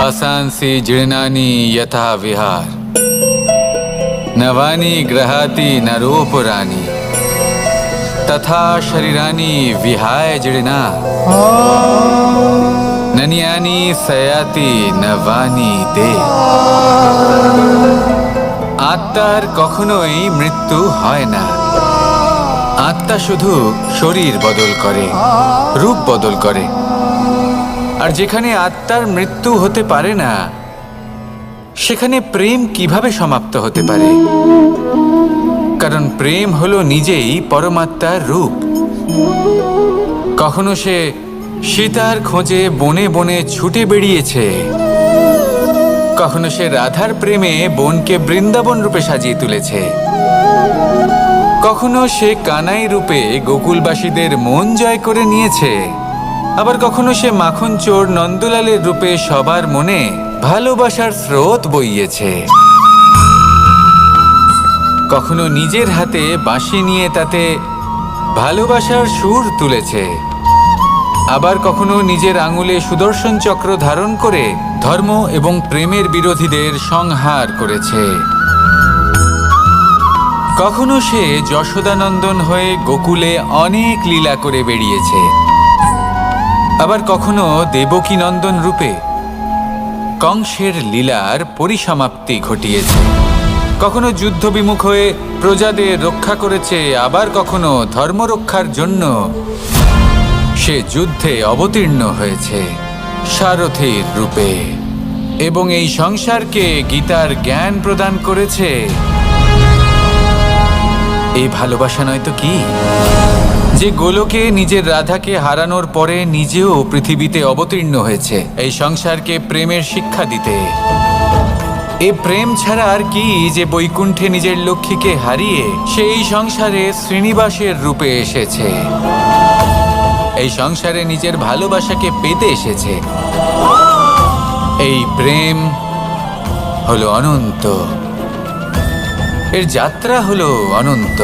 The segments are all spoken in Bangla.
असांसि जीर्णानि यथा विहार नवानि गृहाति नरोपराणि तथा शरीरानि विहाय जीर्णा नन्यानि सयाति नवानि दे। আত্মার কখনোই মৃত্যু হয় না। আত্মা শুধু শরীর বদল করে, রূপ বদল করে। আর যেখানে আত্মার মৃত্যু হতে পারে না, সেখানে প্রেম কিভাবে সমাপ্ত হতে পারে? কারণ প্রেম হলো নিজেই পরমাত্মার রূপ। কখনো সে সীতার খোঁজে বনে বনে ছুটে বেরিয়েছে, কখনো সে রাধার প্রেমে বনকে বৃন্দাবন রূপে সাজিয়ে তুলেছে, কখনো সে কানাই রূপে গোকুলবাসীদের মন জয় করে নিয়েছে, আবার কখনো সে মাখন চোর নন্দলালের রূপে সবার মনে ভালোবাসার স্রোত বইয়েছে। কখনো নিজের হাতে বাঁশি নিয়ে তাতে ভালোবাসার সুর তুলেছে, আবার কখনো নিজের আঙুলে সুদর্শন চক্র ধারণ করে ধর্ম এবং প্রেমের বিরোধীদের সংহার করেছে। কখনো সে যশোদানন্দন হয়ে গোকুলে অনেক লীলা করে বেরিয়েছে, আবার কখনো দেবকী নন্দন রূপে কংসের লীলার পরিসমাপ্তি ঘটিয়েছে। কখনো যুদ্ধ বিমুখ হয়ে প্রজাদের রক্ষা করেছে, আবার কখনো ধর্ম রক্ষার জন্য সে যুদ্ধে অবতীর্ণ হয়েছে সারথীর রূপে, এবং এই সংসারকে গীতার জ্ঞান প্রদান করেছে। এই ভালোবাসা নয় তো কি, যে গোলকে নিজের রাধাকে হারানোর পরে নিজেও পৃথিবীতে অবতীর্ণ হয়েছে এই সংসারকে প্রেমের শিক্ষা দিতে। এ প্রেম ছাড়া আর কি, যে বৈকুণ্ঠে নিজের লক্ষ্মীকে হারিয়ে সেই সংসারে শ্রীনিবাসের রূপে এসেছে, এই সংসারে নিজের ভালোবাসাকে পেতে এসেছে। এই প্রেম হলো অনন্ত, এর যাত্রা হলো অনন্ত,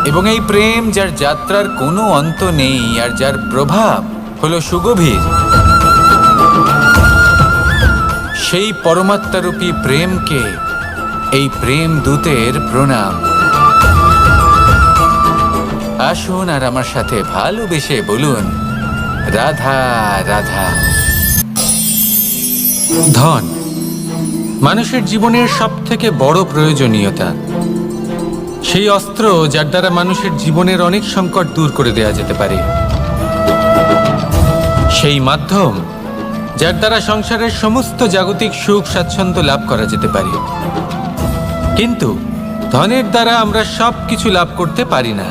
এবং এই প্রেম যার যাত্রার কোনো অন্ত নেই আর যার প্রভাব হলো সুগভীর, সেই পরমাত্মারূপী প্রেমকে এই প্রেম দূতের প্রণাম। আসুন আর আমার সাথে ভালোবেসে বলুন, রাধা রাধা। ধন মানুষের জীবনের সবথেকে বড় প্রয়োজনীয়তা, সেই অস্ত্র যার দ্বারা মানুষের জীবনের অনেক সংকট দূর করে দেওয়া যেতে পারে, সেই মাধ্যম যার দ্বারা সংসারের সমস্ত জাগতিক সুখ স্বাচ্ছন্দ্য লাভ করা যেতে পারে। কিন্তু ধনের দ্বারা আমরা সব কিছু লাভ করতে পারি না।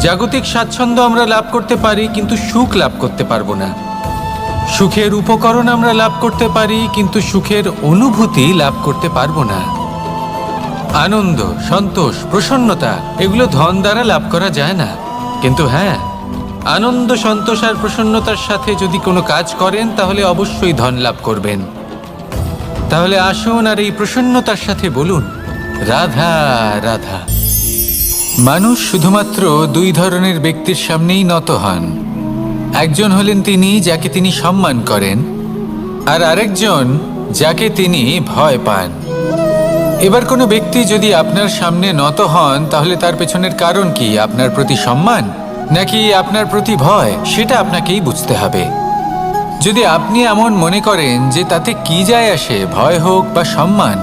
জাগতিক স্বাচ্ছন্দ্য আমরা লাভ করতে পারি, কিন্তু সুখ লাভ করতে পারবো না। সুখের উপকরণ আমরা লাভ করতে পারি, কিন্তু সুখের অনুভূতি লাভ করতে পারবো না। আনন্দ, সন্তোষ, প্রসন্নতা এগুলো ধন দ্বারা লাভ করা যায় না। কিন্তু হ্যাঁ, আনন্দ, সন্তোষ আর প্রসন্নতার সাথে যদি কোনো কাজ করেন তাহলে অবশ্যই ধন লাভ করবেন। তাহলে আসুন আর এই প্রসন্নতার সাথে বলুন, রাধা রাধা। মানুষ শুধুমাত্র দুই ধরনের ব্যক্তির সামনেই নত হন। একজন হলেন তিনি যাকে তিনি সম্মান করেন, আর আরেকজন যাকে তিনি ভয় পান। এবার কোনো ব্যক্তি যদি আপনার সামনে নত হন, তাহলে তার পেছনের কারণ কি? আপনার প্রতি সম্মান নাকি আপনার প্রতি ভয়? সেটা আপনাকেই বুঝতে হবে। যদি আপনি এমন মনে করেন যে তাতে কি যায় আসে, ভয় হোক বা সম্মান,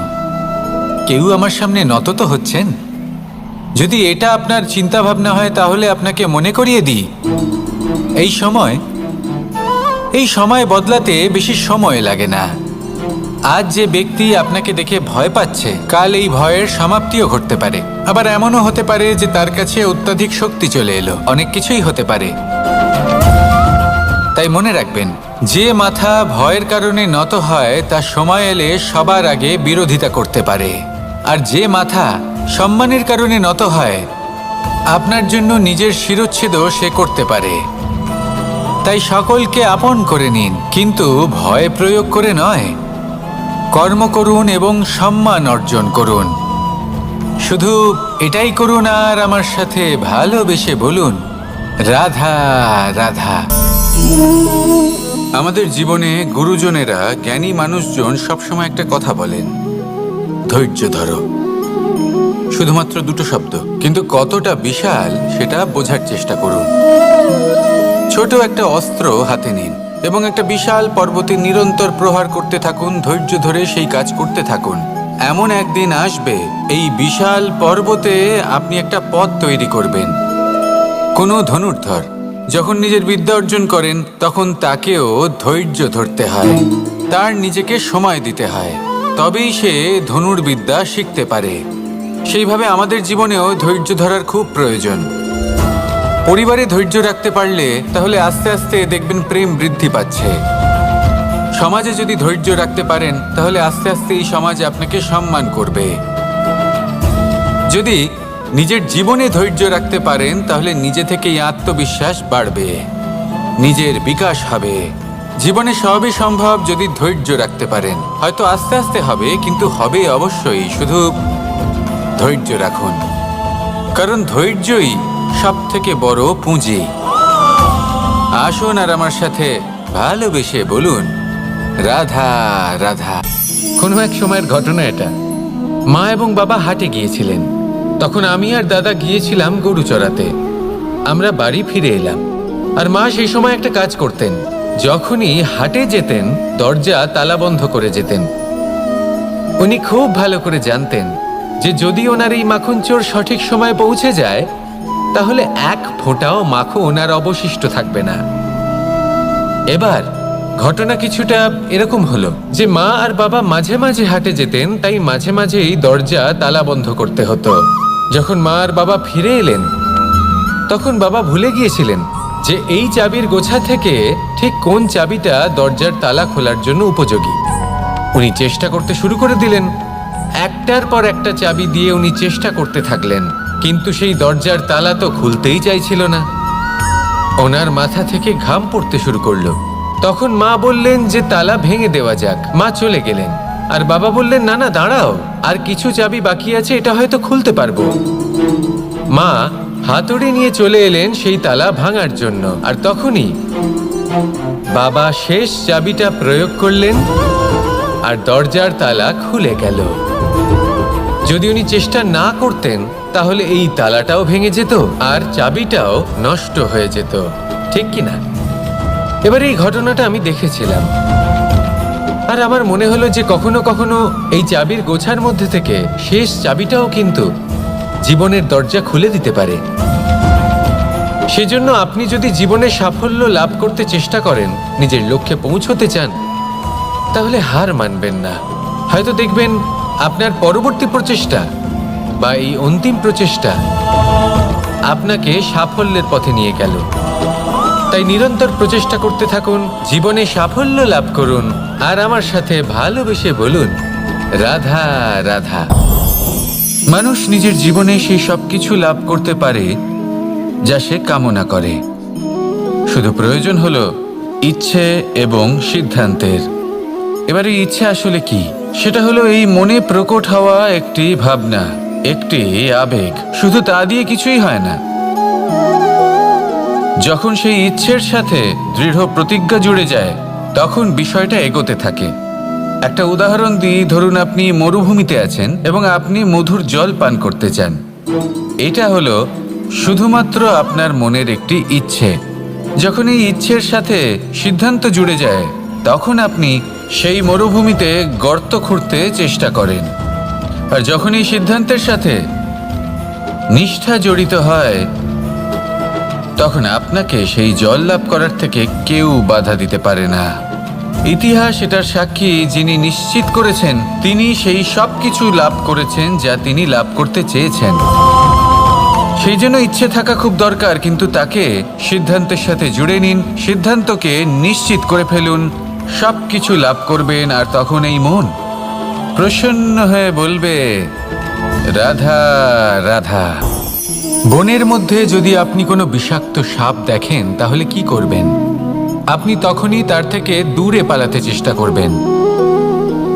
কেউ আমার সামনে নত তো হচ্ছেন, যদি এটা আপনার চিন্তা ভাবনা হয়, তাহলে আপনাকে মনে করিয়ে দিই, এই সময় বদলাতে বেশি সময় লাগে না। আজ যে ব্যক্তি আপনাকে দেখে ভয় পাচ্ছে, কাল এই ভয়ের সমাপ্তিও ঘটতে পারে। আবার এমনও হতে পারে যে তার কাছে অত্যাধিক শক্তি চলে এলো, অনেক কিছুই হতে পারে। তাই মনে রাখবেন, যে মাথা ভয়ের কারণে নত হয় তা সময় এলে সবার আগে বিরোধিতা করতে পারে, আর যে মাথা সম্মানের কারণে নত হয় আপনার জন্য নিজের শিরচ্ছেদও সে করতে পারে। তাই সকলকে আপন করে নিন, কিন্তু ভয় প্রয়োগ করে নয়। কর্ম করুন এবং সম্মান অর্জন করুন। শুধু এটাই করুন আর আমার সাথে ভালোবেসে বলুন, রাধা রাধা। আমাদের জীবনে গুরুজনেরা, জ্ঞানী মানুষজন সবসময় একটা কথা বলেন, ধৈর্য ধরো। শুধুমাত্র দুটো শব্দ, কিন্তু কতটা বিশাল সেটা বোঝার চেষ্টা করুন। ছোট একটা অস্ত্র হাতে নিন এবং একটা বিশাল পর্বতে নিরন্তর প্রহার করতে থাকুন, ধৈর্য ধরে সেই কাজ করতে থাকুন। এমন একদিন আসবে এই বিশাল পর্বতে আপনি একটা পথ তৈরি করবেন। কোনো ধনুর্ধর যখন নিজের বিদ্যা অর্জন করেন তখন তাকেও ধৈর্য ধরতে হয়, তার নিজেকে সময় দিতে হয়, তবেই সে ধনুর্বিদ্যা শিখতে পারে। সেইভাবে আমাদের জীবনেও ধৈর্য ধরার খুব প্রয়োজন। পরিবারে ধৈর্য রাখতে পারলে তাহলে আস্তে আস্তে দেখবেন প্রেম বৃদ্ধি পাচ্ছে। সমাজে যদি ধৈর্য রাখতে পারেন তাহলে আস্তে আস্তে এই সমাজ আপনাকে সম্মান করবে। যদি নিজের জীবনে ধৈর্য রাখতে পারেন তাহলে নিজে থেকেই আত্মবিশ্বাস বাড়বে, নিজের বিকাশ হবে। জীবনে সবই সম্ভব যদি ধৈর্য রাখতে পারেন। হয়তো আস্তে আস্তে হবে, কিন্তু হবে অবশ্যই। শুধু ধৈর্য রাখুন, কারণ ধৈর্যই সব থেকে বড় পুঁজি। আসুন আর আমার সাথে ভালোবেসে বলুন, রাধা রাধা। কোনো এক সময়ের ঘটনা এটা। মা এবং বাবা হাটে গিয়েছিলেন, তখন আমি আর দাদা গিয়েছিলাম গরু চড়াতে। আমরা বাড়ি ফিরে এলাম, আর মা সেই সময় একটা কাজ করতেন। যখনই হাটে যেতেন দরজা তালা বন্ধ করে যেতেন। উনি খুব ভালো করে জানতেন যে যদি ওনার এই মাখন চোর সঠিক সময় পৌঁছে যায় তাহলে এক ফোঁটাও মাখন আর অবশিষ্ট থাকবে না। এবার ঘটনা কিছুটা এরকম হলো যে মা আর বাবা মাঝে মাঝে হাটে যেতেন, তাই মাঝে মাঝেই দরজা তালা বন্ধ করতে হতো। যখন মা আর বাবা ফিরে এলেন তখন বাবা ভুলে গিয়েছিলেন যে এই চাবির গোছা থেকে ঠিক কোন চাবিটা দরজার তালা খোলার জন্য উপযোগী। উনি চেষ্টা করতে শুরু করে দিলেন। একটার পর একটা চাবি দিয়ে উনি চেষ্টা করতে থাকলেন, কিন্তু সেই দরজার তালা তো খুলতেই চাইছিল না। ওনার মাথা থেকে ঘাম পড়তে শুরু করলো। তখন মা বললেন যে তালা ভেঙে দেওয়া যাক। মা চলে গেলেন, আর বাবা বললেন না না দাঁড়াও, আর কিছু চাবি বাকি আছে, এটা হয়তো খুলতে পারবো। মা হাতুড়ি নিয়ে চলে এলেন সেই তালা ভাঙার জন্য, আর তখনই বাবা শেষ চাবিটা প্রয়োগ করলেন আর দরজার তালা খুলে গেল। যদি উনি চেষ্টা না করতেন তাহলে এই তালাটাও ভেঙে যেত আর চাবিটাও নষ্ট হয়ে যেত, ঠিক কিনা? এবার এই ঘটনাটা আমি দেখেছিলাম, আর আমার মনে হলো যে কখনো কখনো এই চাবির গোছার মধ্যে থেকে শেষ চাবিটাও কিন্তু জীবনের দরজা খুলে দিতে পারে। সেজন্য আপনি যদি জীবনে সাফল্য লাভ করতে চেষ্টা করেন, নিজের লক্ষ্যে পৌঁছতে চান, তাহলে হার মানবেন না। হয়তো দেখবেন আপনার পরবর্তী প্রচেষ্টা বা এই অন্তিম প্রচেষ্টা আপনাকে সাফল্যের পথে নিয়ে গেল। তাই নিরন্তর প্রচেষ্টা করতে থাকুন, জীবনে সাফল্য লাভ করুন, আর আমার সাথে ভালোবেসে বলুন, রাধা রাধা। মানুষ নিজের জীবনে সেই সব কিছু লাভ করতে পারে যা সে কামনা করে। শুধু প্রয়োজন হলো ইচ্ছে এবং সিদ্ধান্তের। এবার এই ইচ্ছে আসলে কি? সেটা হলো এই মনে প্রকট হওয়া একটি ভাবনা, একটি আবেগ। শুধু তা দিয়ে কিছুই হয় না। যখন সেই ইচ্ছের সাথে দৃঢ় প্রতিজ্ঞা জুড়ে যায় তখন বিষয়টা এগোতে থাকে। একটা উদাহরণ দিই, ধরুন আপনি মরুভূমিতে আছেন এবং আপনি মধুর জল পান করতে চান। এটা হলো শুধুমাত্র আপনার মনের একটি ইচ্ছে। যখন এই ইচ্ছের সাথে সিদ্ধান্ত জুড়ে যায় তখন আপনি সেই মরুভূমিতে গর্ত খুঁড়তে চেষ্টা করেন। আর যখন এই সিদ্ধান্তের সাথে নিষ্ঠা জড়িত হয় তখন আপনাকে সেই জল লাভ করার থেকে কেউ বাধা দিতে পারে না। ইতিহাস এটার সাক্ষী, যিনি নিশ্চিত করেছেন তিনি সেই সব কিছু লাভ করেছেন যা তিনি লাভ করতে চেয়েছেন। সেই জন্য ইচ্ছে থাকা খুব দরকার, কিন্তু তাকে সিদ্ধান্তের সাথে জুড়ে নিন। সিদ্ধান্তকে নিশ্চিত করে ফেলুন, সব কিছু লাভ করবেন। আর তখন এই মন প্রসন্ন হয়ে বলবে, রাধা রাধা। বনের মধ্যে যদি আপনি কোনো বিষাক্ত সাপ দেখেন তাহলে কি করবেন? আপনি তখনই তার থেকে দূরে পালাতে চেষ্টা করবেন।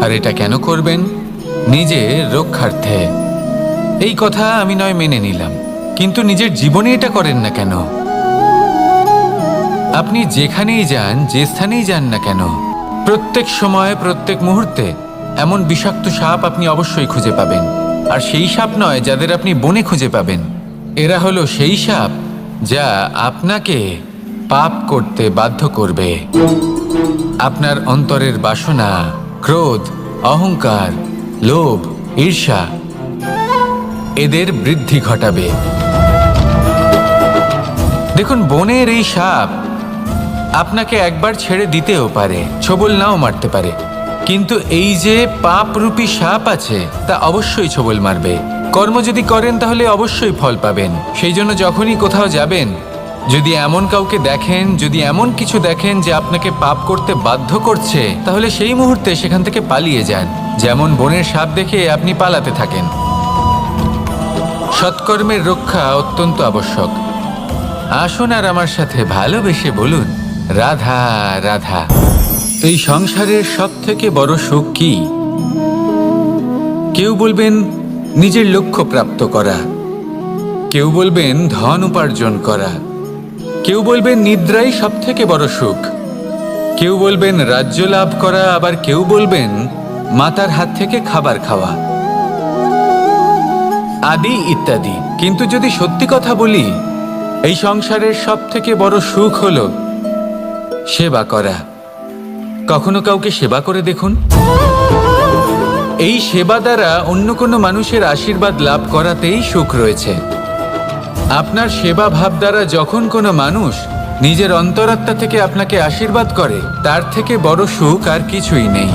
আর এটা কেন করবেন? নিজের রক্ষার্থে। এই কথা আমি নয় মেনে নিলাম, কিন্তু নিজের জীবনে এটা করেন না কেন? আপনি যেখানেই যান, যে স্থানেই যান না কেন, প্রত্যেক সময় প্রত্যেক মুহূর্তে এমন বিষাক্ত সাপ আপনি অবশ্যই খুঁজে পাবেন। আর সেই সাপ নয় যাদের আপনি বনে খুঁজে পাবেন, এরা হলো সেই সাপ যা আপনাকে পাপ করতে বাধ্য করবে। আপনার অন্তরের বাসনা, ক্রোধ, অহংকার, লোভ, ঈর্ষা এদের বৃদ্ধি ঘটাবে। দেখুন, বনের এই সাপ আপনাকে একবার ছেড়ে দিতেও পারে, ছোবল নাও মারতে পারে, কিন্তু এই যে পাপরূপী সাপ আছে তা অবশ্যই ছোবল মারবে। কর্ম যদি করেন তাহলে অবশ্যই ফল পাবেন। সেই জন্য যখনই কোথাও যাবেন, যদি এমন কাউকে দেখেন, যদি এমন কিছু দেখেন যে আপনাকে পাপ করতে বাধ্য করছে, তাহলে সেই মুহূর্তে সেখান থেকে পালিয়ে যান। যেমন বনের সাপ দেখে আপনি পালাতে থাকেন। সৎকর্মের রক্ষা অত্যন্ত আবশ্যক। আসুন আর আমার সাথে ভালোবেসে বলুন, রাধা রাধা। এই সংসারের সব থেকে বড় সুখ কি? কেউ বলবেন নিজের লক্ষ্য প্রাপ্ত করা, কেউ বলবেন ধন উপার্জন করা, কেউ বলবেন নিদ্রাই সব থেকে বড় সুখ, কেউ বলবেন রাজ্য লাভ করা, আবার কেউ বলবেন মাতার হাত থেকে খাবার খাওয়া, আদি ইত্যাদি। কিন্তু যদি সত্যি কথা বলি, এই সংসারের সব থেকে বড় সুখ হলো সেবা করা। কখনো কাউকে সেবা করে দেখুন। এই সেবা দ্বারা অন্য কোনো মানুষের আশীর্বাদ লাভ করাতেই সুখ রয়েছে। আপনার সেবা ভাব দ্বারা যখন কোনো মানুষ নিজের অন্তরাত্মা থেকে আপনাকে আশীর্বাদ করে, তার থেকে বড় সুখ আর কিছুই নেই।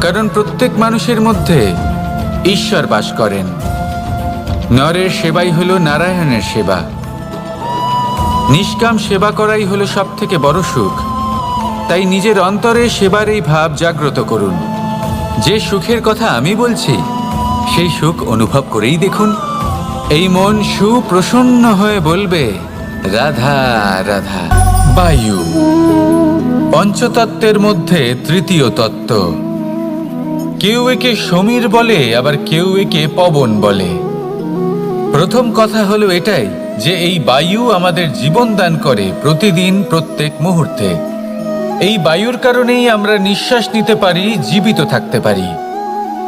কারণ প্রত্যেক মানুষের মধ্যে ঈশ্বর বাস করেন। নরের সেবাই হলো নারায়ণের সেবা। নিষ্কাম সেবা করাই হলো সব থেকে বড় সুখ। তাই নিজের অন্তরে সেবার এই ভাব জাগ্রত করুন। যে সুখের কথা আমি বলছি, সেই সুখ অনুভব করেই দেখুন। এই মন সুপ্রসন্ন হয়ে বলবে, রাধা রাধা। বায়ু পঞ্চতত্ত্বের মধ্যে তৃতীয় তত্ত্ব। কেউ একে সমীর বলে, আবার কেউ একে পবন বলে। প্রথম কথা হলো এটাই যে এই বায়ু আমাদের জীবন দান করে প্রতিদিন, প্রত্যেক মুহূর্তে। এই বায়ুর কারণেই আমরা নিঃশ্বাস নিতে পারি, জীবিত থাকতে পারি।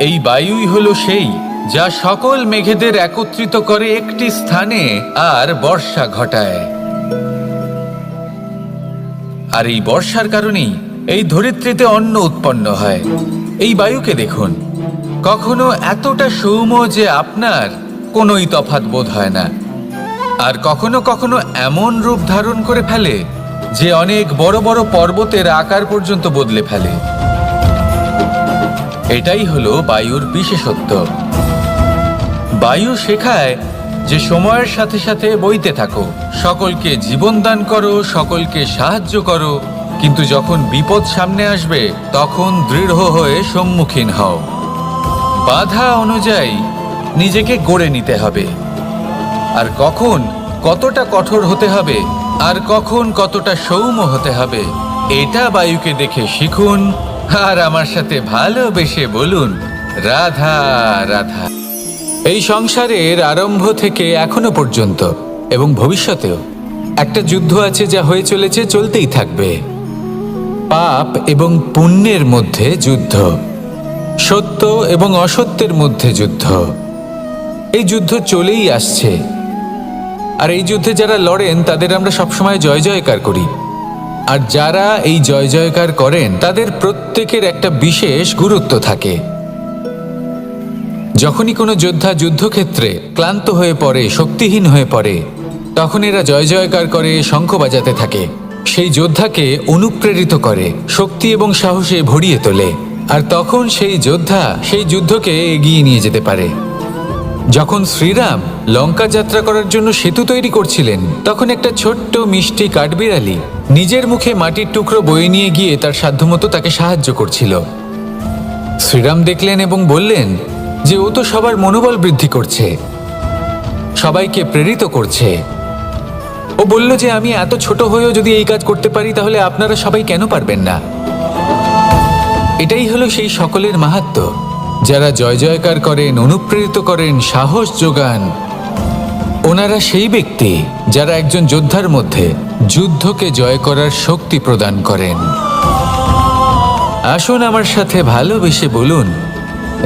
এই বায়ুই হলো সেই যা সকল মেঘেদের একত্রিত করে একটি স্থানে আর বর্ষা ঘটায়। আর এই বর্ষার কারণেই এই ধরিত্রীতে অন্ন উৎপন্ন হয়। এই বায়ুকে দেখুন, কখনো এতটা সৌম্য যে আপনার কোনোই তফাৎ বোধ হয় না, আর কখনো কখনো এমন রূপ ধারণ করে ফেলে যে অনেক বড় বড় পর্বতের আকার পর্যন্ত বদলে ফেলে। এটাই হলো বায়ুর বিশেষত্ব। বায়ু শেখায় যে সময়ের সাথে সাথে বইতে থাকো, সকলকে জীবন দান করো, সকলকে সাহায্য করো, কিন্তু যখন বিপদ সামনে আসবে তখন দৃঢ় হয়ে সম্মুখীন হও। বাধা অনুযায়ী নিজেকে গড়ে নিতে হবে। আর কখন কতটা কঠোর হতে হবে, আর কখন কতটা সৌম্য হতে হবে, এটা বায়ুকে দেখে শিখুন। আর আমার সাথে ভালোবেসে বলুন, রাধা রাধা। এই সংসারের আরম্ভ থেকে এখনো পর্যন্ত এবং ভবিষ্যতেও একটা যুদ্ধ আছে, যা হয়ে চলেছে, চলতেই থাকবে। পাপ এবং পুণ্যের মধ্যে যুদ্ধ, সত্য এবং অসত্যের মধ্যে যুদ্ধ। এই যুদ্ধ চলেই আসছে। আর এই যুদ্ধে যারা লড়েন তাদের আমরা সবসময় জয় জয়কার করি। আর যারা এই জয় জয়কার করেন তাদের প্রত্যেকের একটা বিশেষ গুরুত্ব থাকে। যখনই কোনো যোদ্ধা যুদ্ধক্ষেত্রে ক্লান্ত হয়ে পড়ে, শক্তিহীন হয়ে পড়ে, তখন এরা জয় জয়কার করে, শঙ্খ বাজাতে থাকে। সেই যোদ্ধাকে অনুপ্রেরিত করে, শক্তি এবং সাহসে ভরিয়ে তোলে। আর তখন সেই যোদ্ধা সেই যুদ্ধকে এগিয়ে নিয়ে যেতে পারে। যখন শ্রীরাম লঙ্কা যাত্রা করার জন্য সেতু তৈরি করছিলেন, তখন একটা ছোট্ট মিষ্টি কাঠবিড়ালি নিজের মুখে মাটির টুকরো বয়ে নিয়ে গিয়ে তার সাধ্যমতো তাকে সাহায্য করছিল। শ্রীরাম দেখলেন এবং বললেন যে ও তো সবার মনোবল বৃদ্ধি করছে, সবাইকে প্রেরিত করছে। ও বলল যে আমি এত ছোট হয়েও যদি এই কাজ করতে পারি, তাহলে আপনারা সবাই কেন পারবেন না? এটাই হলো সেই সকলের মাহাত্ম্য, যারা জয় জয়কার করেন, অনুপ্রেরিত করেন, সাহস যোগান। ওনারা সেই ব্যক্তি যারা একজন যোদ্ধার মধ্যে যুদ্ধকে জয় করার শক্তি প্রদান করেন। আসুন আমার সাথে ভালোবেসে বলুন,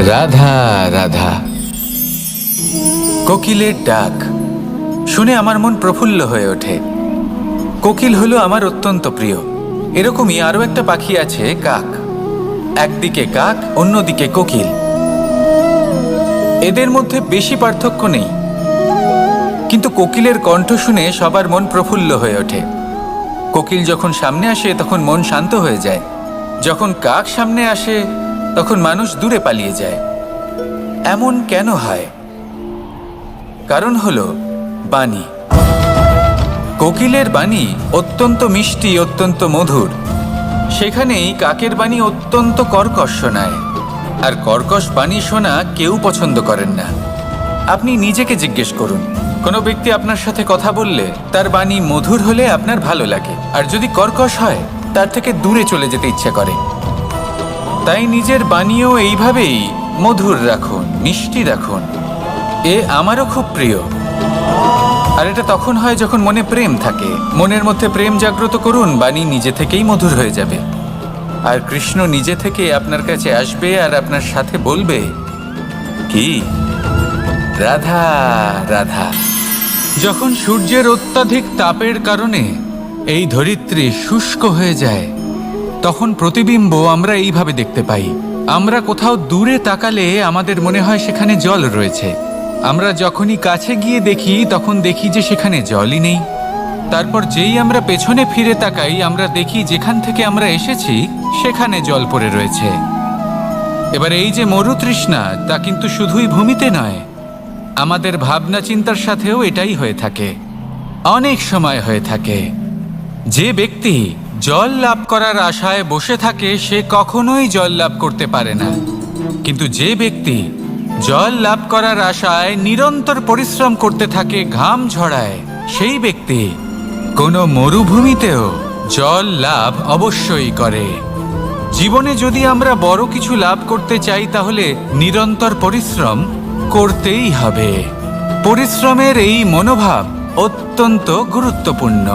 রাধা রাধা। কোকিলের ডাক শুনে আমার মন প্রফুল্ল হয়ে ওঠে। কোকিল হলো আমার অত্যন্ত প্রিয়। এরকমই আরো একটা পাখি আছে, কাক। একদিকে কাক, অন্যদিকে কোকিল। এদের মধ্যে বেশি পার্থক্য নেই, কিন্তু কোকিলের কণ্ঠ শুনে সবার মন প্রফুল্ল হয়ে ওঠে। কোকিল যখন সামনে আসে তখন মন শান্ত হয়ে যায়, যখন কাক সামনে আসে তখন মানুষ দূরে পালিয়ে যায়। এমন কেন হয়? কারণ হলো বাণী। কোকিলের বাণী অত্যন্ত মিষ্টি, অত্যন্ত মধুর। সেখানেই কাকের বাণী অত্যন্ত কর্কশ শোনায়, আর কর্কশ বাণী শোনা কেউ পছন্দ করেন না। আপনি নিজেকে জিজ্ঞেস করুন, কোনো ব্যক্তি আপনার সাথে কথা বললে তার বাণী মধুর হলে আপনার ভালো লাগে, আর যদি কর্কশ হয় তার থেকে দূরে চলে যেতে ইচ্ছে করে। তাই নিজের বাণীও এইভাবেই মধুর রাখুন, মিষ্টি রাখুন। এ আমারও খুব প্রিয়। আর এটা তখন হয় যখন মনে প্রেম থাকে। মনের মধ্যে প্রেম জাগ্রত করুন, বাণী নিজে থেকেই মধুর হয়ে যাবে। আর কৃষ্ণ নিজে থেকে আপনার কাছে আসবে আর আপনার সাথে বলবে, কি রাধা রাধা। যখন সূর্যের অত্যাধিক তাপের কারণে এই ধরিত্রী শুষ্ক হয়ে যায়, তখন প্রতিবিম্ব আমরা এইভাবে দেখতে পাই। আমরা কোথাও দূরে তাকালে আমাদের মনে হয় সেখানে জল রয়েছে। আমরা যখনই কাছে গিয়ে দেখি তখন দেখি যে সেখানে জলই নেই। তারপর যেই আমরা পেছনে ফিরে তাকাই, আমরা দেখি যেখান থেকে আমরা এসেছি সেখানে জল পড়ে রয়েছে। এবার এই যে মরুতৃষ্ণা, তা কিন্তু শুধুই ভূমিতে নয়, আমাদের ভাবনা চিন্তার সাথেও এটাই হয়ে থাকে, অনেক সময় হয়ে থাকে। যে ব্যক্তি জল লাভ করার আশায় বসে থাকে সে কখনোই জল লাভ করতে পারে না। কিন্তু যে ব্যক্তি জল লাভ করার আশায় নিরন্তর পরিশ্রম করতে থাকে, ঘাম ঝরায়, সেই ব্যক্তি কোনো মরুভূমিতেও জল লাভ অবশ্যই করে। জীবনে যদি আমরা বড় কিছু লাভ করতে চাই তাহলে নিরন্তর পরিশ্রম করতেই হবে। পরিশ্রমের এই মনোভাব অত্যন্ত গুরুত্বপূর্ণ।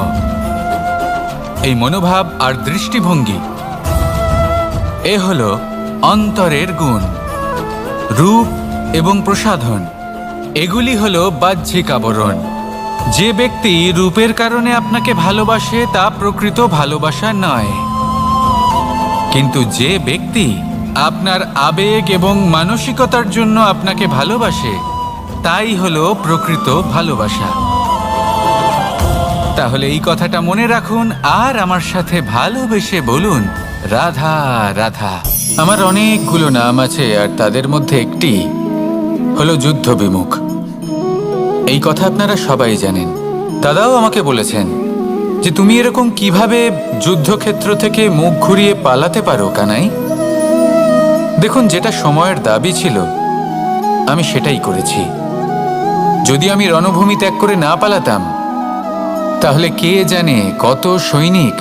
এই মনোভাব আর দৃষ্টিভঙ্গি এ হলো অন্তরের গুণ। রূপ এবং প্রসাধন এগুলি হলো বাহ্যিক আবরণ। যে ব্যক্তি রূপের কারণে আপনাকে ভালোবাসে তা প্রকৃত ভালোবাসা নয়, কিন্তু যে ব্যক্তি আপনার আবেগ এবং মানসিকতার জন্য আপনাকে ভালোবাসে তাই হলো প্রকৃত ভালোবাসা। তাহলে এই কথাটা মনে রাখুন আর আমার সাথে ভালোবেসে বলুন, রাধা রাধা। আমার অনেকগুলো নাম আছে, আর তাদের মধ্যে একটি হলো যুদ্ধ বিমুখ। এই কথা আপনারা সবাই জানেন। দাদাও আমাকে বলেছেন যে তুমি এরকম কিভাবে যুদ্ধক্ষেত্র থেকে মুখ ঘুরিয়ে পালাতে পারো কানাই। দেখুন, যেটা সময়ের দাবি ছিল আমি সেটাই করেছি। যদি আমি রণভূমি ত্যাগ করে না পালাতাম তাহলে কে জানে কত সৈনিক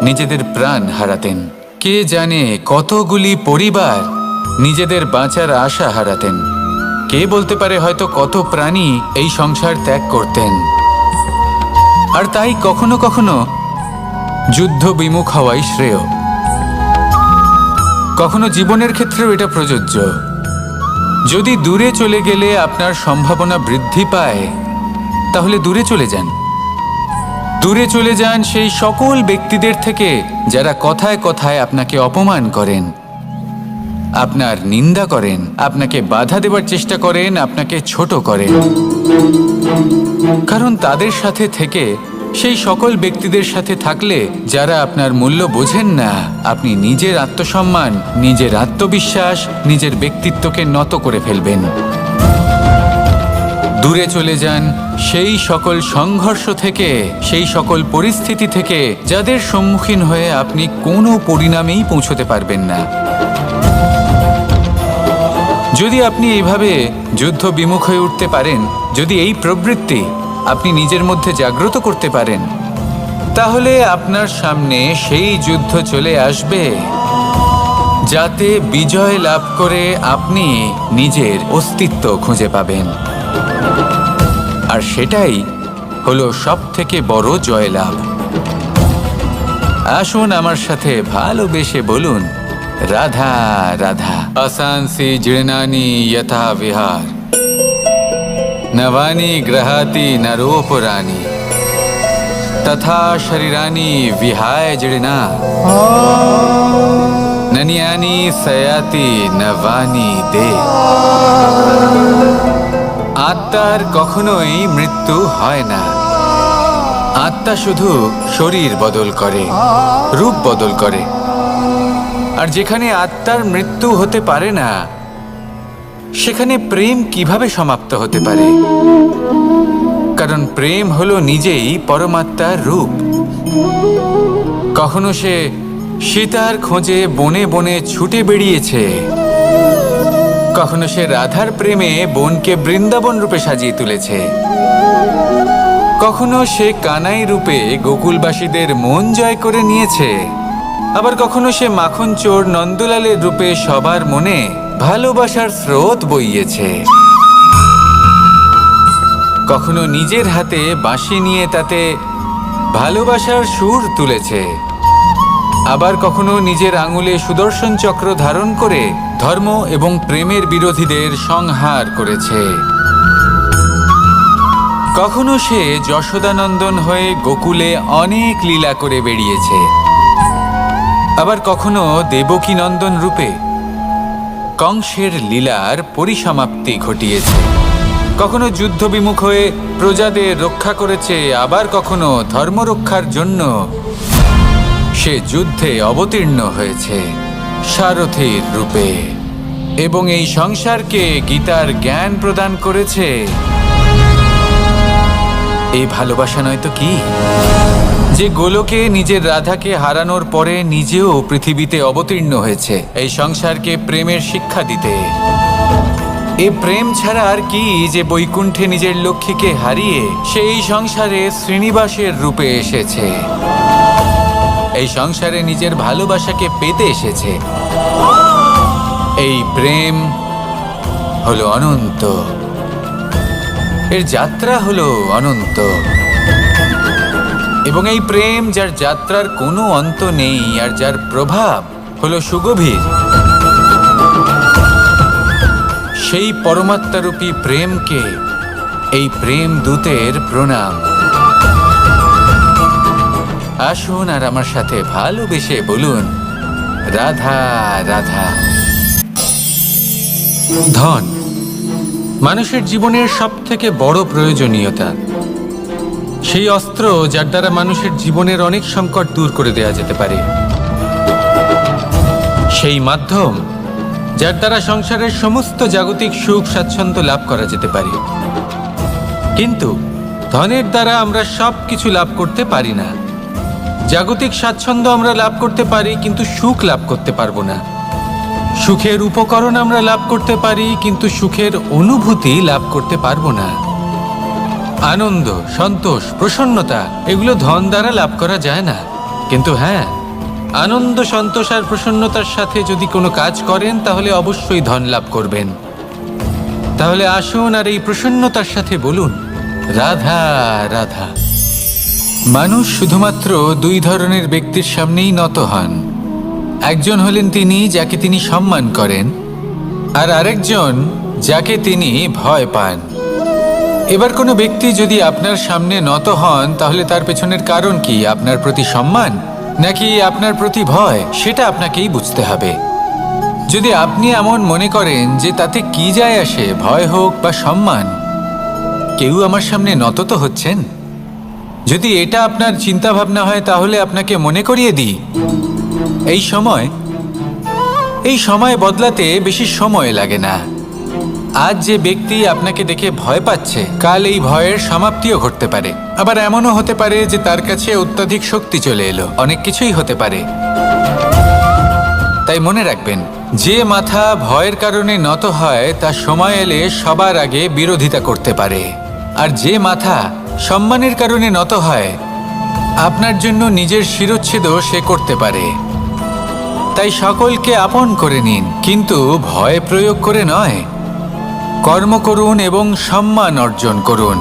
নিজেদের প্রাণ হারাতেন, কে জানে কতগুলি পরিবার নিজেদের বাঁচার আশা হারাতেন, কে বলতে পারে হয়তো কত প্রাণী এই সংসার ত্যাগ করতেন। আর তাই কখনো কখনো যুদ্ধ বিমুখ হওয়াই শ্রেয়। কখনো জীবনের ক্ষেত্রেও এটা প্রযোজ্য। যদি দূরে চলে গেলে আপনার সম্ভাবনা বৃদ্ধি পায় তাহলে দূরে চলে যান। দূরে চলে যান সেই সকল ব্যক্তিদের থেকে যারা কথায় কথায় আপনাকে অপমান করেন, আপনার নিন্দা করেন, আপনাকে বাধা দেবার চেষ্টা করেন, আপনাকে ছোট করেন। কারণ তাদের সাথে থেকে, সেই সকল ব্যক্তিদের সাথে থাকলে যারা আপনার মূল্য বোঝেন না, আপনি নিজের আত্মসম্মান, নিজের আত্মবিশ্বাস, নিজের ব্যক্তিত্বকে নত করে ফেলবেন। দূরে চলে যান সেই সকল সংঘর্ষ থেকে, সেই সকল পরিস্থিতি থেকে যাদের সম্মুখীন হয়ে আপনি কোনো পরিণামেই পৌঁছতে পারবেন না। যদি আপনি এইভাবে যুদ্ধ বিমুখ হয়ে উঠতে পারেন, যদি এই প্রবৃত্তি আপনি নিজের মধ্যে জাগ্রত করতে পারেন, তাহলে আপনার সামনে সেই যুদ্ধ চলে আসবে যাতে বিজয় লাভ করে আপনি নিজের অস্তিত্ব খুঁজে পাবেন। আর সেটাই হলো সব থেকে বড় জয়লাভ। আসুন আমার সাথে ভালোবেসে বলুন, রাধা রাধা। আসানসি জীর্ণানি যথা বিহার, নবানি গ্রহাতি নরোপরানি, তথা শরীরানি বিহায় জীর্ণা, ননিয়ানি সয়াতি নবানি দে। আত্মার কখনোই মৃত্যু হয় না। আত্মা শুধু শরীর বদল করে, রূপ বদল করে। আর যেখানে আত্মার মৃত্যু হতে পারে না, সেখানে প্রেম কিভাবে সমাপ্ত হতে পারে? কারণ প্রেম হলো নিজেই পরমাত্মার রূপ। কখনো সে সীতার খোঁজে বনে বনে ছুটে বেরিয়েছে, কখনো সে রাধার প্রেমে বনকে বৃন্দাবন রূপে সাজিয়ে তুলেছে, কখনো সে কানাই রূপে গোকুলবাসীদের মন জয় করে নিয়েছে, আবার কখনো সে মাখন চোর নন্দলালের রূপে সবার মনে ভালোবাসার স্রোত বইয়েছে। কখনো নিজের হাতে বাঁশি নিয়ে তাতে ভালোবাসার সুর তুলেছে, আবার কখনো নিজের আঙুলে সুদর্শন চক্র ধারণ করে ধর্ম এবং প্রেমের বিরোধীদের সংহার করেছে। কখনো সে যশোদানন্দন হয়ে গোকুলে অনেক লীলা করে বেরিয়েছে, আবার কখনো দেবকী নন্দন রূপে কংসের লীলার পরিসমাপ্তি ঘটিয়েছে। কখনো যুদ্ধ বিমুখ হয়ে প্রজাদের রক্ষা করেছে, আবার কখনো ধর্ম রক্ষার জন্য সে যুদ্ধে অবতীর্ণ হয়েছে সারথীর রূপে, এবং এই সংসারকে গীতার জ্ঞান প্রদান করেছে। এই ভালোবাসা নয় তো কি? যে গোলকে নিজের রাধাকে হারানোর পরে নিজেও পৃথিবীতে অবতীর্ণ হয়েছে এই সংসারকে প্রেমের শিক্ষা দিতে। এ প্রেম ছাড়া আর কি যে বৈকুণ্ঠে নিজের লক্ষ্মীকে হারিয়ে সেই সংসারে শ্রীনিবাসের রূপে এসেছে, এই সংসারে নিজের ভালোবাসাকে পেতে এসেছে। এই প্রেম হলো অনন্ত, এর যাত্রা হলো অনন্ত, এবং এই প্রেম যার যাত্রার কোনো অন্ত নেই আর যার প্রভাব হলো সুগভীর, সেই পরমাত্মারূপী প্রেমকে এই প্রেম দূতের প্রণাম। আসুন আর আমার সাথে ভালোবেসে বলুন, রাধা রাধা। ধন মানুষের জীবনের সবথেকে বড় প্রয়োজনীয়তা, সেই অস্ত্র যার দ্বারা মানুষের জীবনের অনেক সংকট দূর করে দেওয়া যেতে পারে, সেই মাধ্যম যার দ্বারা সংসারের সমস্ত জাগতিক সুখ স্বাচ্ছন্দ্য লাভ করা যেতে পারে। কিন্তু ধনের দ্বারা আমরা সব কিছু লাভ করতে পারি না। জাগতিক স্বাচ্ছন্দ্য আমরা লাভ করতে পারি, কিন্তু সুখ লাভ করতে পারবো না। সুখের উপকরণ আমরা লাভ করতে পারি, কিন্তু সুখের অনুভূতি লাভ করতে পারবো না। আনন্দ, সন্তোষ, প্রসন্নতা এগুলো ধন দ্বারা লাভ করা যায় না। কিন্তু হ্যাঁ, আনন্দ, সন্তোষ আর প্রসন্নতার সাথে যদি কোনো কাজ করেন তাহলে অবশ্যই ধন লাভ করবেন। তাহলে আসুন আর এই প্রসন্নতার সাথে বলুন, রাধা রাধা। মানুষ শুধুমাত্র দুই ধরনের ব্যক্তির সামনেই নত হন। একজন হলেন তিনি যাকে তিনি সম্মান করেন, আর আরেকজন যাকে তিনি ভয় পান। এবার কোনো ব্যক্তি যদি আপনার সামনে নত হন তাহলে তার পেছনের কারণ কি? আপনার প্রতি সম্মান নাকি আপনার প্রতি ভয়? সেটা আপনাকেই বুঝতে হবে। যদি আপনি এমন মনে করেন যে তাতে কি যায় আসে, ভয় হোক বা সম্মান, কেউ আমার সামনে নত তো হচ্ছেন, যদি এটা আপনার চিন্তা ভাবনা হয় তাহলে আপনাকে মনে করিয়ে দিই, এই সময় বদলাতে বেশি সময় লাগে না। আজ যে ব্যক্তি আপনাকে দেখে ভয় পাচ্ছে, কাল এই ভয়ের সমাপ্তিও ঘটতে পারে। আবার এমনও হতে পারে যে তার কাছে অত্যধিক শক্তি চলে এলো। অনেক কিছুই হতে পারে। তাই মনে রাখবেন, যে মাথা ভয়ের কারণে নত হয় তা সময় এলে সবার আগে বিরোধিতা করতে পারে, আর যে মাথা সম্মানের কারণে নত হয় আপনার জন্য নিজের শিরচ্ছেদও সে করতে পারে। তাই সকলকে আপন করে নিন, কিন্তু ভয় প্রয়োগ করে নয়। কর্ম করুন এবং সম্মান অর্জন করুন।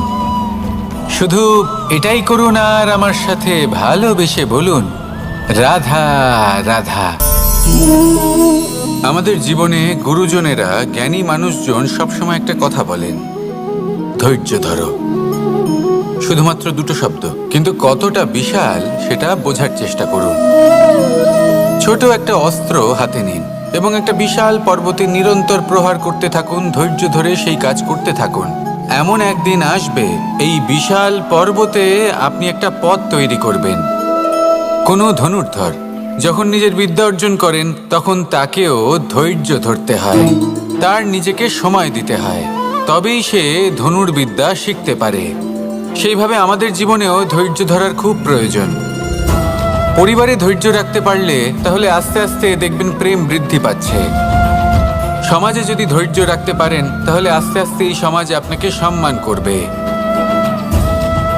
শুধু এটাই করুন আর আমার সাথে ভালোবেসে বলুন, রাধা রাধা। আমাদের জীবনে গুরুজনেরা, জ্ঞানী মানুষজন সবসময় একটা কথা বলেন, ধৈর্য ধরো। শুধুমাত্র দুটো শব্দ, কিন্তু কতটা বিশাল সেটা বোঝার চেষ্টা করুন। ছোট একটা অস্ত্র হাতে নিন এবং একটা বিশাল পর্বতে নিরন্তর প্রহার করতে থাকুন, ধৈর্য ধরে সেই কাজ করতে থাকুন। এমন একদিন আসবে এই বিশাল পর্বতে আপনি একটা পথ তৈরি করবেন। কোনো ধনুর্ধর যখন নিজের বিদ্যা অর্জন করেন তখন তাকেও ধৈর্য ধরতে হয়, তার নিজেকে সময় দিতে হয়, তবেই সে ধনুর্বিদ্যা শিখতে পারে। সেইভাবে আমাদের জীবনেও ধৈর্য ধরার খুব প্রয়োজন। পরিবারে ধৈর্য রাখতে পারলে তাহলে আস্তে আস্তে দেখবেন প্রেম বৃদ্ধি পাচ্ছে। সমাজে যদি ধৈর্য রাখতে পারেন তাহলে আস্তে আস্তে এই সমাজ আপনাকে সম্মান করবে।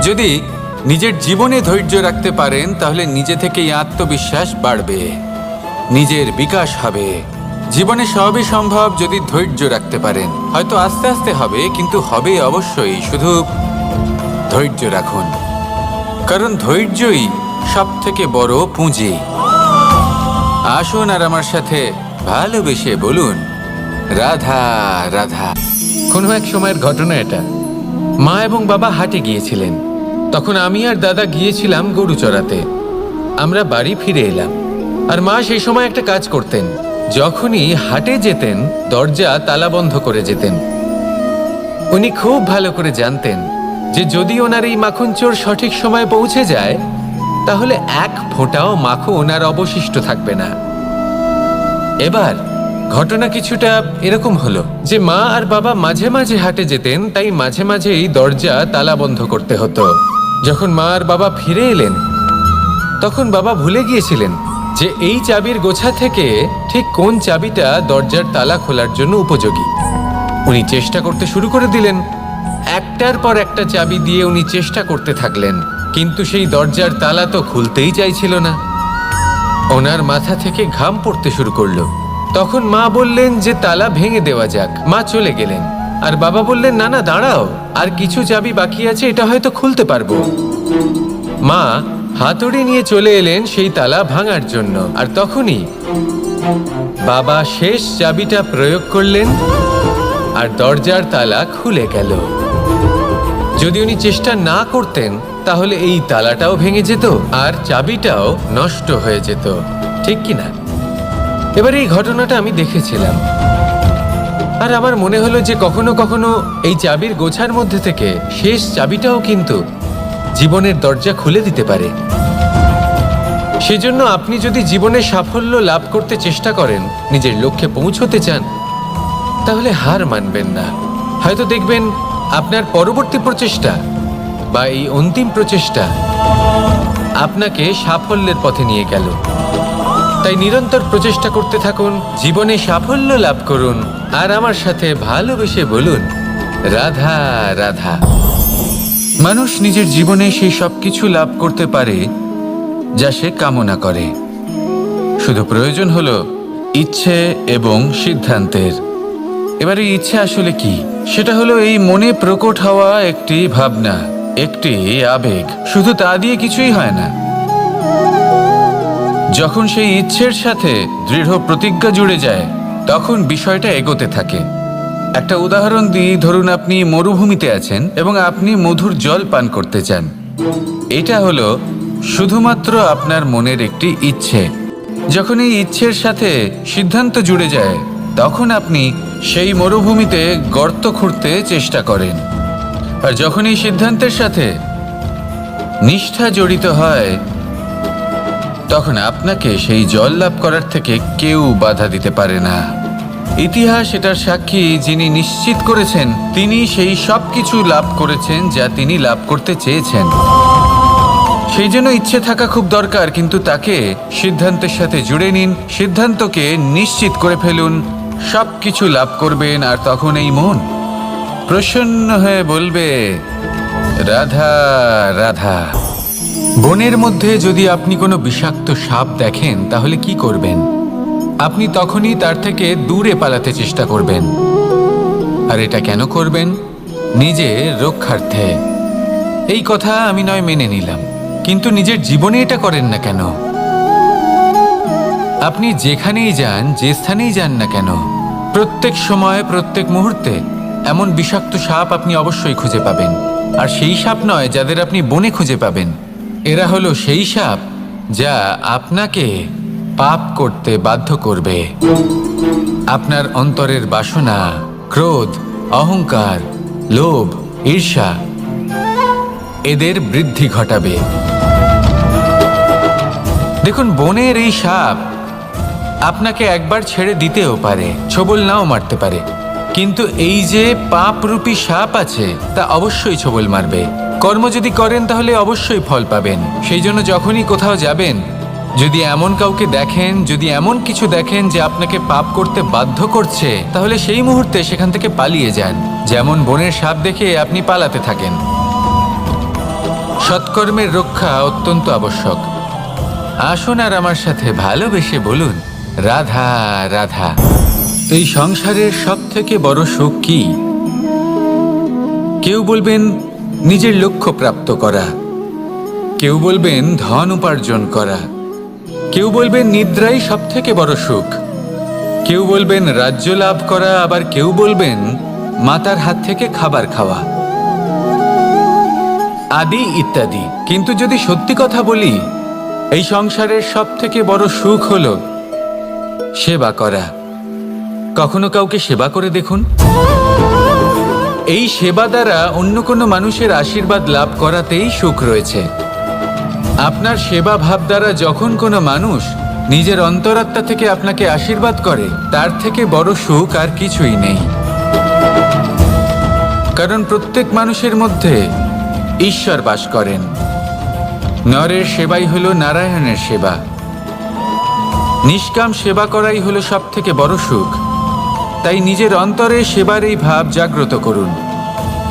যদি নিজের জীবনে ধৈর্য রাখতে পারেন তাহলে নিজে থেকেই আত্মবিশ্বাস বাড়বে, নিজের বিকাশ হবে। জীবনে সবই সম্ভব যদি ধৈর্য রাখতে পারেন। হয়তো আস্তে আস্তে হবে, কিন্তু হবে অবশ্যই। শুধু ধৈর্য রাখুন, কারণ ধৈর্যই সব থেকে বড় পুঁজি। আসুন আর আমার সাথে ভালোবেসে বলুন, রাধা রাধা। কোনো এক সময়ের ঘটনা এটা। মা এবং বাবা হাটে গিয়েছিলেন, তখন আমি আর দাদা গিয়েছিলাম গরু চড়াতে। আমরা বাড়ি ফিরে এলাম, আর মা সেই সময় একটা কাজ করতেন। যখনই হাটে যেতেন দরজা তালা বন্ধ করে যেতেন। উনি খুব ভালো করে জানতেন যে যদি ওনার এই মাখন চোর সঠিক সময়ে পৌঁছে যায় তাহলে এক ফোঁটাও মাখন আর অবশিষ্ট থাকবে না। এবার ঘটনা কিছুটা এরকম হলো যে মা আর বাবা মাঝে মাঝে হাটে যেতেন, তাই মাঝে মাঝেই দরজা তালা বন্ধ করতে হতো। যখন মা আর বাবা ফিরে এলেন তখন বাবা ভুলে গিয়েছিলেন যে এই চাবির গোছা থেকে ঠিক কোন চাবিটা দরজার তালা খোলার জন্য উপযোগী। উনি চেষ্টা করতে শুরু করে দিলেন। একটার পর একটা চাবি দিয়ে উনি চেষ্টা করতে থাকলেন, কিন্তু সেই দরজার তালা তো খুলতেই চাইছিল না। ওনার মাথা থেকে ঘাম পড়তে শুরু করলো। তখন মা বললেন যে তালা ভেঙে দেওয়া যাক। মা চলে গেলেন, আর বাবা বললেন না না দাঁড়াও, আর কিছু চাবি বাকি আছে, এটা হয়তো খুলতে পারবো। মা হাতুড়ি নিয়ে চলে এলেন সেই তালা ভাঙার জন্য, আর তখনই বাবা শেষ চাবিটা প্রয়োগ করলেন আর দরজার তালা খুলে গেল। যদি উনি চেষ্টা না করতেন তাহলে এই তালাটাও ভেঙে যেত আর চাবিটাও নষ্ট হয়ে যেত, ঠিক কিনা? এবার এই ঘটনাটা আমি দেখেছিলাম, আর আমার মনে হলো যে কখনো কখনো এই চাবির গোছার মধ্যে থেকে শেষ চাবিটাও কিন্তু জীবনের দরজা খুলে দিতে পারে। সেজন্য আপনি যদি জীবনে সাফল্য লাভ করতে চেষ্টা করেন, নিজের লক্ষ্যে পৌঁছতে চান, তাহলে হার মানবেন না। হয়তো দেখবেন আপনার পরবর্তী প্রচেষ্টা বা এই অন্তিম প্রচেষ্টা আপনাকে সাফল্যের পথে নিয়ে গেল। তাই নিরন্তর প্রচেষ্টা করতে থাকুন, জীবনে সাফল্য লাভ করুন, আর আমার সাথে ভালোবেসে বলুন, রাধা রাধা। মানুষ নিজের জীবনে সেই সব কিছু লাভ করতে পারে যা সে কামনা করে। শুধু প্রয়োজন হলো ইচ্ছে এবং সিদ্ধান্তের। এবার এই ইচ্ছে আসলে কি? সেটা হলো এই মনে প্রকট হওয়া একটি ভাবনা, একটি আবেগ। শুধু তা দিয়ে কিছুই হয় না। যখন সেই ইচ্ছের সাথে দৃঢ় প্রতিজ্ঞা জুড়ে যায় তখন বিষয়টা এগোতে থাকে। একটা উদাহরণ দিই, ধরুন আপনি মরুভূমিতে আছেন এবং আপনি মধুর জল পান করতে চান। এটা হলো শুধুমাত্র আপনার মনের একটি ইচ্ছে। যখন এই ইচ্ছের সাথে সিদ্ধান্ত জুড়ে যায় তখন আপনি সেই মরুভূমিতে গর্ত খুঁড়তে চেষ্টা করেন। আর যখন এই সিদ্ধান্তের সাথে নিষ্ঠা জড়িত হয় তখন আপনাকে সেই জল লাভ করার থেকে কেউ বাধা দিতে পারে না। ইতিহাস এটার সাক্ষী, যিনি নিশ্চিত করেছেন তিনি সেই সব কিছু লাভ করেছেন যা তিনি লাভ করতে চেয়েছেন। সেই জন্য ইচ্ছে থাকা খুব দরকার, কিন্তু তাকে সিদ্ধান্তের সাথে জুড়ে নিন। সিদ্ধান্তকে নিশ্চিত করে ফেলুন, সব কিছু লাভ করবেন। আর তখন এই মন প্রসন্ন হয়ে বলবে, রাধা রাধা। বনের মধ্যে যদি আপনি কোনো বিষাক্ত সাপ দেখেন তাহলে কি করবেন? আপনি তখনই তার থেকে দূরে পালাতে চেষ্টা করবেন। আর এটা কেন করবেন? নিজের রক্ষার্থে। এই কথা আমি নয় মেনে নিলাম, কিন্তু নিজের জীবনে এটা করেন না কেন? আপনি যেখানেই যান, যে স্থানেই যান না কেন, প্রত্যেক সময় প্রত্যেক মুহূর্তে এমন বিষাক্ত সাপ আপনি অবশ্যই খুঁজে পাবেন। আর সেই সাপ নয় যাদের আপনি বনে খুঁজে পাবেন, এরা হলো সেই সাপ যা আপনাকে পাপ করতে বাধ্য করবে। আপনার অন্তরের বাসনা, ক্রোধ, অহংকার, লোভ, ঈর্ষা এদের বৃদ্ধি ঘটাবে। দেখুন, বনের এই সাপ আপনাকে একবার ছেড়ে দিতেও পারে, ছোবল নাও মারতে পারে, কিন্তু এই যে পাপরূপী সাপ আছে তা অবশ্যই ছোবল মারবে। কর্ম যদি করেন তাহলে অবশ্যই ফল পাবেন। সেই জন্য যখনই কোথাও যাবেন, যদি এমন কাউকে দেখেন, যদি এমন কিছু দেখেন যে আপনাকে পাপ করতে বাধ্য করছে, তাহলে সেই মুহূর্তে সেখান থেকে পালিয়ে যান। যেমন বনের সাপ দেখে আপনি পালাতে থাকেন। সৎকর্মের রক্ষা অত্যন্ত আবশ্যক। আসুন আর আমার সাথে ভালোবেসে বলুন, রাধা রাধা। এই সংসারের সব থেকে বড় সুখ কি? কেউ বলবেন নিজের লক্ষ্য প্রাপ্ত করা, কেউ বলবেন ধন উপার্জন করা, কেউ বলবেন নিদ্রাই সব থেকে বড় সুখ, কেউ বলবেন রাজ্য লাভ করা, আবার কেউ বলবেন মাতার হাত থেকে খাবার খাওয়া, আদি ইত্যাদি। কিন্তু যদি সত্যি কথা বলি, এই সংসারের সব থেকে বড় সুখ হলো সেবা করা। কখনো কাউকে সেবা করে দেখুন। এই সেবা দ্বারা অন্য কোনো মানুষের আশীর্বাদ লাভ করাতেই সুখ রয়েছে। আপনার সেবা ভাব দ্বারা যখন কোনো মানুষ নিজের অন্তরাত্মা থেকে আপনাকে আশীর্বাদ করে, তার থেকে বড় সুখ আর কিছুই নেই। কারণ প্রত্যেক মানুষের মধ্যে ঈশ্বর বাস করেন। নরের সেবাই হলো নারায়ণের সেবা। নিষ্কাম সেবা করাই হলো সব থেকে বড় সুখ। তাই নিজের অন্তরে সেবার এই ভাব জাগ্রত করুন।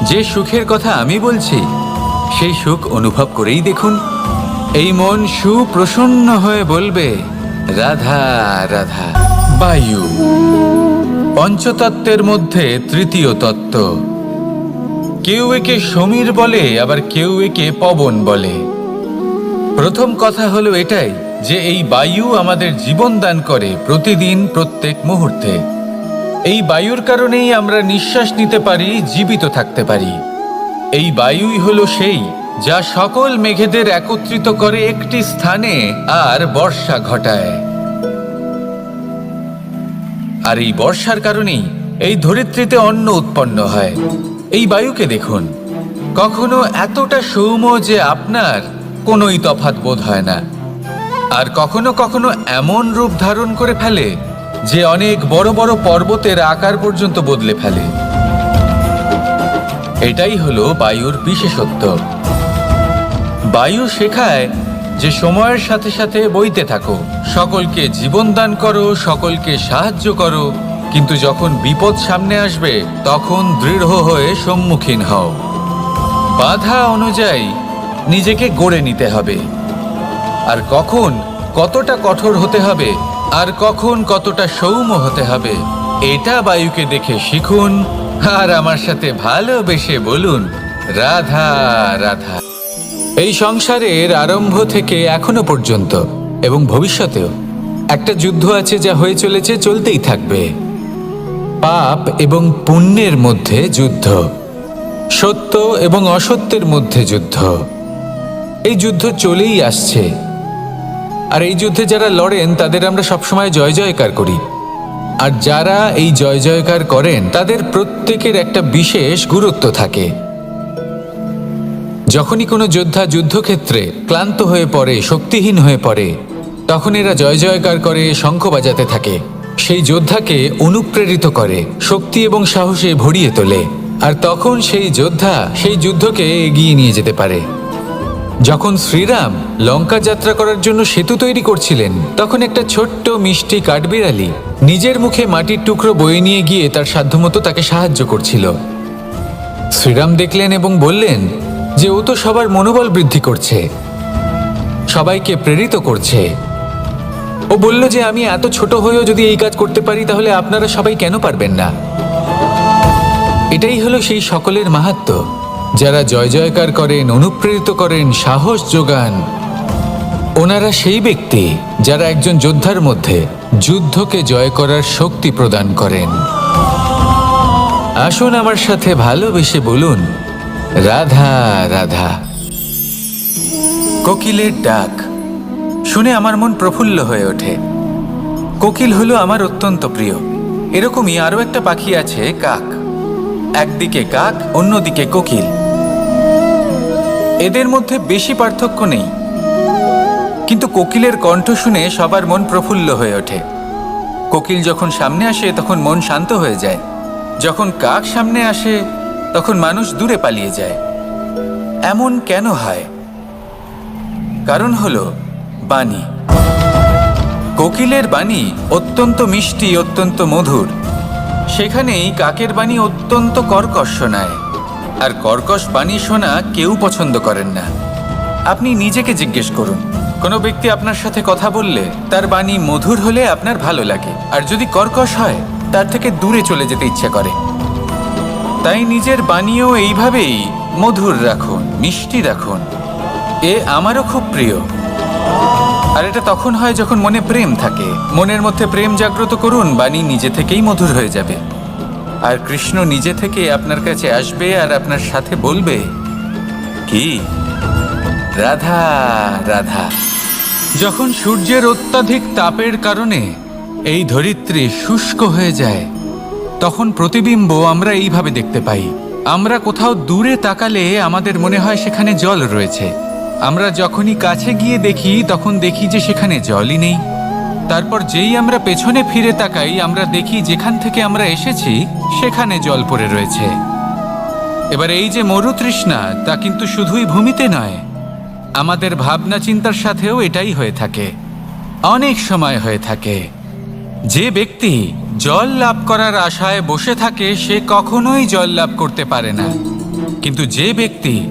যে সুখের কথা আমি বলছি, সেই সুখ অনুভব করেই দেখুন। এই মন সুপ্রসন্ন হয়ে বলবে, রাধা রাধা। বায়ু পঞ্চতত্ত্বের মধ্যে তৃতীয় তত্ত্ব। কেউ একে সমীর বলে, আবার কেউ একে পবন বলে। প্রথম কথা হলো এটাই যে এই বায়ু আমাদের জীবন দান করে প্রতিদিন, প্রত্যেক মুহূর্তে। এই বায়ুর কারণেই আমরা নিঃশ্বাস নিতে পারি, জীবিত থাকতে পারি। এই বায়ুই হলো সেই যা সকল মেঘেদের একত্রিত করে একটি স্থানে আর বর্ষা ঘটায়। আর এই বর্ষার কারণেই এই ধরিত্রীতে অন্ন উৎপন্ন হয়। এই বায়ুকে দেখুন, কখনো এতটা সৌম্য যে আপনার কোনোই তফাৎ বোধ হয় না, আর কখনো কখনো এমন রূপ ধারণ করে ফেলে যে অনেক বড় বড় পর্বতের আকার পর্যন্ত বদলে ফেলে। এটাই হলো বায়ুর বিশেষত্ব। বায়ু শেখায় যে সময়ের সাথে সাথে বইতে থাকো, সকলকে জীবন দান করো, সকলকে সাহায্য করো, কিন্তু যখন বিপদ সামনে আসবে তখন দৃঢ় হয়ে সম্মুখীন হও। বাধা অনুযায়ী নিজেকে গড়ে নিতে হবে। আর কখন কতটা কঠোর হতে হবে, আর কখন কতটা সৌম্য হতে হবে, এটা বায়ুকে দেখে শিখুন। আর আমার সাথে ভালোবেসে বলুন, রাধা রাধা। এই সংসারের আরম্ভ থেকে এখনো পর্যন্ত এবং ভবিষ্যতেও একটা যুদ্ধ আছে, যা হয়ে চলেছে, চলতেই থাকবে। পাপ এবং পুণ্যের মধ্যে যুদ্ধ, সত্য এবং অসত্যের মধ্যে যুদ্ধ। এই যুদ্ধ চলেই আসছে। আর এই যুদ্ধে যারা লড়েন তাদের আমরা সবসময় জয় জয়কার করি। আর যারা এই জয় জয়কার করেন তাদের প্রত্যেকের একটা বিশেষ গুরুত্ব থাকে। যখনই কোনো যোদ্ধা যুদ্ধক্ষেত্রে ক্লান্ত হয়ে পড়ে, শক্তিহীন হয়ে পড়ে, তখন এরা জয় জয়কার করে, শঙ্খ বাজাতে থাকে। সেই যোদ্ধাকে অনুপ্রেরিত করে, শক্তি এবং সাহসে ভরিয়ে তোলে। আর তখন সেই যোদ্ধা সেই যুদ্ধকে এগিয়ে নিয়ে যেতে পারে। যখন শ্রীরাম লঙ্কা যাত্রা করার জন্য সেতু তৈরি করছিলেন, তখন একটা ছোট্ট মিষ্টি কাঠবিড়ালি নিজের মুখে মাটির টুকরো বয়ে নিয়ে গিয়ে তার সাধ্যমতো তাকে সাহায্য করছিল। শ্রীরাম দেখলেন এবং বললেন যে ও তো সবার মনোবল বৃদ্ধি করছে, সবাইকে প্রেরিত করছে। ও বলল যে আমি এত ছোট হয়েও যদি এই কাজ করতে পারি, তাহলে আপনারা সবাই কেন পারবেন না? এটাই হলো সেই সকলের মাহাত্ম্য। যারা জয় জয়কার করেন, অনুপ্রেরিত করেন, সাহস যোগান, ওনারা সেই ব্যক্তি যারা একজন যোদ্ধার মধ্যে যুদ্ধকে জয় করার শক্তি প্রদান করেন। আসুন আমার সাথে ভালোবেসে বলুন, রাধা রাধা। কোকিলের ডাক শুনে আমার মন প্রফুল্ল হয়ে ওঠে। কোকিল হলো আমার অত্যন্ত প্রিয়। এরকমই আরো একটা পাখি আছে, কাক। একদিকে কাক, অন্যদিকে কোকিল। এদের মধ্যে বেশি পার্থক্য নেই, কিন্তু কোকিলের কণ্ঠ শুনে সবার মন প্রফুল্ল হয়ে ওঠে। কোকিল যখন সামনে আসে তখন মন শান্ত হয়ে যায়। যখন কাক সামনে আসে তখন মানুষ দূরে পালিয়ে যায়। এমন কেন হয়? কারণ হলো বাণী। কোকিলের বাণী অত্যন্ত মিষ্টি, অত্যন্ত মধুর। সেখানেই কাকের বাণী অত্যন্ত কর্কশ শোনায়। আর কর্কশ বাণী শোনা কেউ পছন্দ করেন না। আপনি নিজেকে জিজ্ঞেস করুন, কোনো ব্যক্তি আপনার সাথে কথা বললে তার বাণী মধুর হলে আপনার ভালো লাগে, আর যদি কর্কশ হয় তার থেকে দূরে চলে যেতে ইচ্ছে করে। তাই নিজের বাণীও এইভাবেই মধুর রাখুন, মিষ্টি রাখুন। এ আমারও খুব প্রিয়। আর এটা তখন হয় যখন মনে প্রেম থাকে। মনের মধ্যে প্রেম জাগ্রত করুন, বাণী নিজে থেকেই মধুর হয়ে যাবে। আর কৃষ্ণ নিজে থেকে আপনার কাছে আসবে আর আপনার সাথে বলবে, কি রাধা রাধা। যখন সূর্যের অত্যাধিক তাপের কারণে এই ধরিত্রী শুষ্ক হয়ে যায়, তখন প্রতিবিম্ব আমরা এইভাবে দেখতে পাই। আমরা কোথাও দূরে তাকালে আমাদের মনে হয় সেখানে জল রয়েছে। আমরা যখনই কাছে গিয়ে দেখি তখন দেখি যে সেখানে জলই নেই। তারপর যেই আমরা পেছনে ফিরে তাকাই, আমরা দেখি যেখান থেকে আমরা এসেছি সেখানে জল পড়ে রয়েছে। এবার এই যে মরুতৃষ্ণা, তা কিন্তু শুধুই ভূমিতে নয়, আমাদের ভাবনা চিন্তার সাথেও এটাই হয়ে থাকে। অনেক সময় হয়ে থাকে। যে ব্যক্তি জল লাভ করার আশায় বসে থাকে সে কখনোই জল লাভ করতে পারে না। কিন্তু যে ব্যক্তি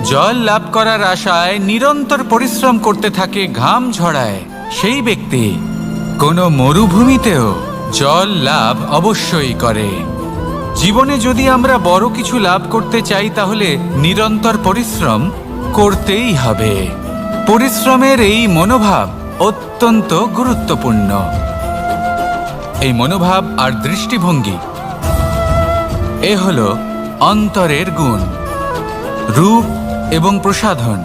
জল লাভ করার আশায় নিরন্তর পরিশ্রম করতে থাকে, ঘাম ঝরায়, সেই ব্যক্তি কোনো মরুভূমিতেও জল লাভ অবশ্যই করে। জীবনে যদি আমরা বড় কিছু লাভ করতে চাই তাহলে নিরন্তর পরিশ্রম করতেই হবে। পরিশ্রমের এই মনোভাব অত্যন্ত গুরুত্বপূর্ণ। এই মনোভাব আর দৃষ্টিভঙ্গি এ হলো অন্তরের গুণ। রূপ এবং প্রসাধন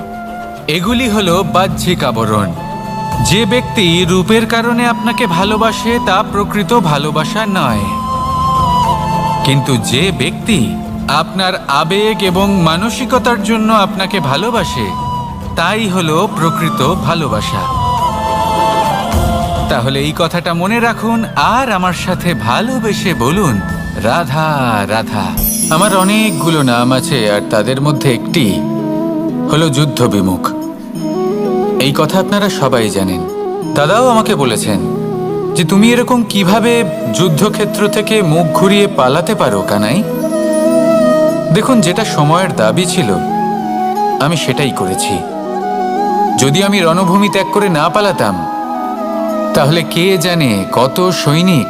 এগুলি হলো বাহ্যিক আবরণ। যে ব্যক্তি রূপের কারণে আপনাকে ভালোবাসে তা প্রকৃত ভালোবাসা নয়। কিন্তু যে ব্যক্তি আপনার আবেগ এবং মানসিকতার জন্য আপনাকে ভালোবাসে তাই হলো প্রকৃত ভালোবাসা। তাহলে এই কথাটা মনে রাখুন আর আমার সাথে ভালোবেসে বলুন, রাধা রাধা। আমার অনেকগুলো নাম আছে আর তাদের মধ্যে একটি হলো যুদ্ধ বিমুখ। এই কথা আপনারা সবাই জানেন। দাদাও আমাকে বলেছেন যে তুমি এরকম কিভাবে যুদ্ধক্ষেত্র থেকে মুখ ঘুরিয়ে পালাতে পারো কানাই। দেখুন, যেটা সময়ের দাবি ছিল আমি সেটাই করেছি। যদি আমি রণভূমি ত্যাগ করে না পালাতাম তাহলে কে জানে কত সৈনিক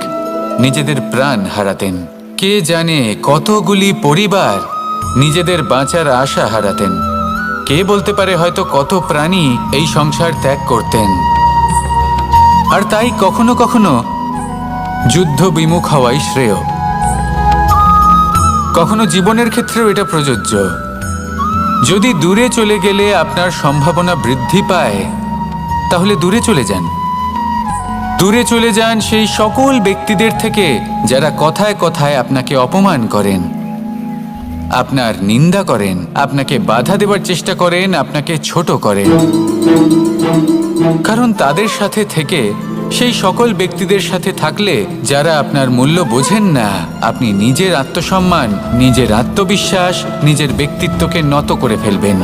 নিজেদের প্রাণ হারাতেন, কে জানে কতগুলি পরিবার নিজেদের বাঁচার আশা হারাতেন, কে বলতে পারে হয়তো কত প্রাণী এই সংসার ত্যাগ করতেন। আর তাই কখনো কখনো যুদ্ধ বিমুখ হওয়াই শ্রেয়। কখনো জীবনের ক্ষেত্রেও এটা প্রযোজ্য। যদি দূরে চলে গেলে আপনার সম্ভাবনা বৃদ্ধি পায় তাহলে দূরে চলে যান। দূরে চলে যান সেই সকল ব্যক্তিদের থেকে যারা কথায় কথায় আপনাকে অপমান করেন, আপনার নিন্দা করেন, আপনাকে বাধা দেওয়ার চেষ্টা করেন, আপনাকে ছোট করেন। কারণ তাদের সাথে থেকে, সেই সকল ব্যক্তিদের সাথে থাকলে যারা আপনার মূল্য বোঝেন না, আপনি নিজের আত্মসম্মান, নিজের আত্মবিশ্বাস, নিজের ব্যক্তিত্বকে নত করে ফেলবেন।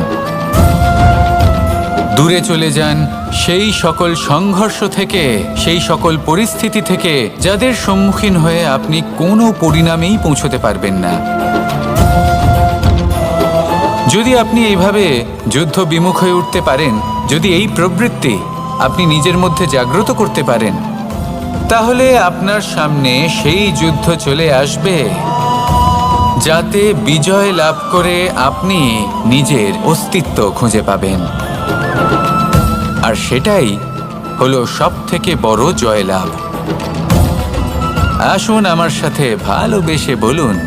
দূরে চলে যান সেই সকল সংঘর্ষ থেকে, সেই সকল পরিস্থিতি থেকে যাদের সম্মুখীন হয়ে আপনি কোনো পরিণামেই পৌঁছতে পারবেন না। যদি আপনি এইভাবে যুদ্ধ বিমুখ হয়ে উঠতে পারেন, যদি এই প্রবৃত্তি আপনি নিজের মধ্যে জাগ্রত করতে পারেন, তাহলে আপনার সামনে সেই যুদ্ধ চলে আসবে যাতে বিজয় লাভ করে আপনি নিজের অস্তিত্ব খুঁজে পাবেন। আর সেটাই হলো সবথেকে বড় জয়লাভ। আসুন আমার সাথে ভালোবেসে বলুন,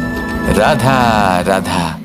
রাধা রাধা।